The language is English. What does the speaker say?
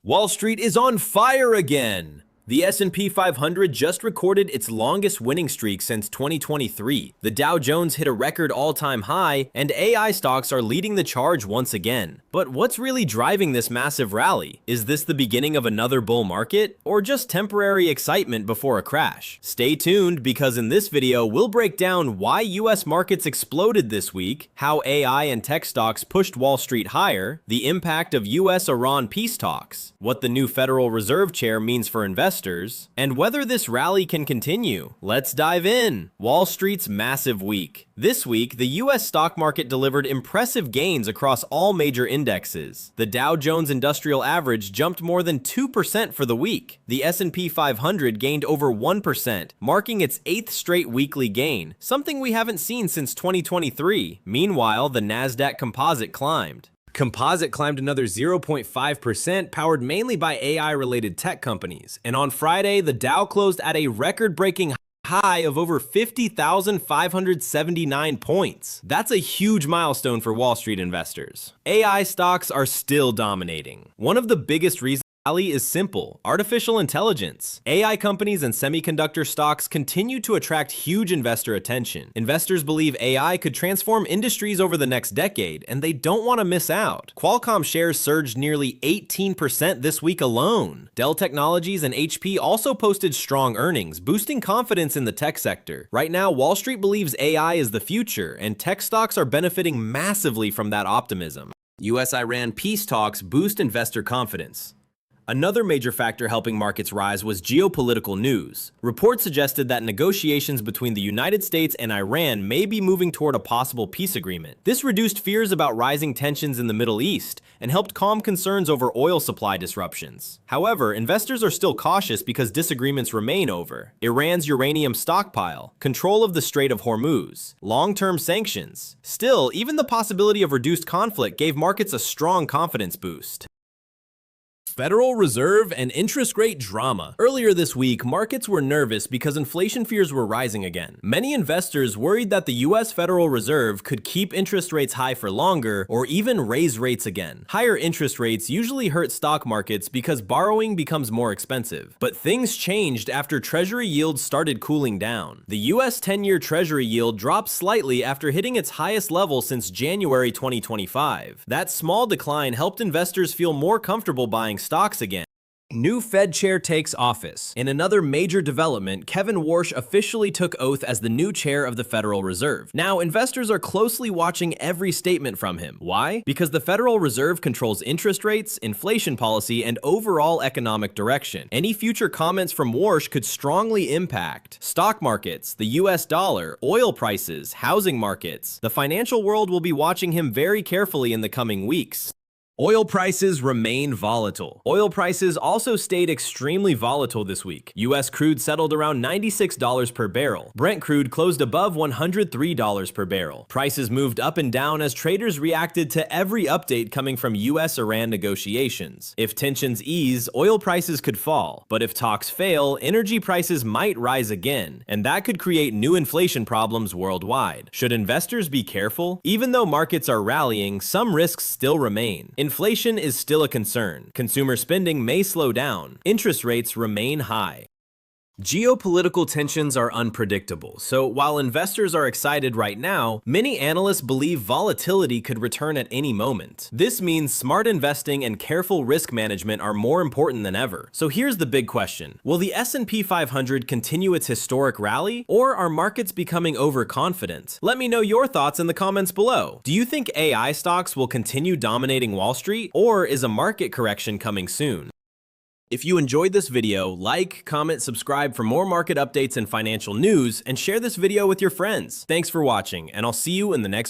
Wall Street is on fire again! The S&P 500 just recorded its longest winning streak since 2023. The Dow Jones hit a record all-time high, and AI stocks are leading the charge once again. But what's really driving this massive rally? Is this the beginning of another bull market, or just temporary excitement before a crash? Stay tuned, because in this video we'll break down why US markets exploded this week, how AI and tech stocks pushed Wall Street higher, the impact of US-Iran peace talks, what the new Federal Reserve Chair means for investors, and whether this rally can continue. Let's dive in. Wall Street's massive week. This week, the US stock market delivered impressive gains across all major indexes. The Dow Jones Industrial Average jumped more than 2% for the week. The S&P 500 gained over 1%, marking its 8th straight weekly gain, something we haven't seen since 2023. Meanwhile, the NASDAQ Composite climbed. Composite climbed another 0.5%, powered mainly by AI-related tech companies. And on Friday, the Dow closed at a record-breaking high of over 50,579 points. That's a huge milestone for Wall Street investors. AI stocks are still dominating. One of the biggest reasons is simple: artificial intelligence. AI companies and semiconductor stocks continue to attract huge investor attention. Investors believe AI could transform industries over the next decade, and they don't want to miss out. Qualcomm shares surged nearly 18% this week alone. Dell Technologies and HP also posted strong earnings, boosting confidence in the tech sector. Right now, Wall Street believes AI is the future, and tech stocks are benefiting massively from that optimism. US-Iran peace talks boost investor confidence. Another major factor helping markets rise was geopolitical news. Reports suggested that negotiations between the United States and Iran may be moving toward a possible peace agreement. This reduced fears about rising tensions in the Middle East and helped calm concerns over oil supply disruptions. However, investors are still cautious because disagreements remain over Iran's uranium stockpile, control of the Strait of Hormuz, long-term sanctions. Still, even the possibility of reduced conflict gave markets a strong confidence boost. Federal Reserve and interest rate drama. Earlier this week, markets were nervous because inflation fears were rising again. Many investors worried that the US Federal Reserve could keep interest rates high for longer or even raise rates again. Higher interest rates usually hurt stock markets because borrowing becomes more expensive. But things changed after Treasury yields started cooling down. The US 10-year Treasury yield dropped slightly after hitting its highest level since January 2025. That small decline helped investors feel more comfortable buying stocks again. New Fed chair takes office. In another major development, Kevin Warsh officially took oath as the new chair of the Federal Reserve. Now, investors are closely watching every statement from him. Why? Because the Federal Reserve controls interest rates, inflation policy, and overall economic direction. Any future comments from Warsh could strongly impact stock markets, the US dollar, oil prices, housing markets. The financial world will be watching him very carefully in the coming weeks. Oil prices remain volatile. Oil prices also stayed extremely volatile this week. US crude settled around $96 per barrel. Brent crude closed above $103 per barrel. Prices moved up and down as traders reacted to every update coming from US-Iran negotiations. If tensions ease, oil prices could fall. But if talks fail, energy prices might rise again, and that could create new inflation problems worldwide. Should investors be careful? Even though markets are rallying, some risks still remain. Inflation is still a concern. Consumer spending may slow down. Interest rates remain high. Geopolitical tensions are unpredictable, so while investors are excited right now, many analysts believe volatility could return at any moment. This means smart investing and careful risk management are more important than ever. So here's the big question. Will the S&P 500 continue its historic rally, or are markets becoming overconfident? Let me know your thoughts in the comments below. Do you think AI stocks will continue dominating Wall Street, or is a market correction coming soon? If you enjoyed this video, like, comment, subscribe for more market updates and financial news, and share this video with your friends. Thanks for watching, and I'll see you in the next video.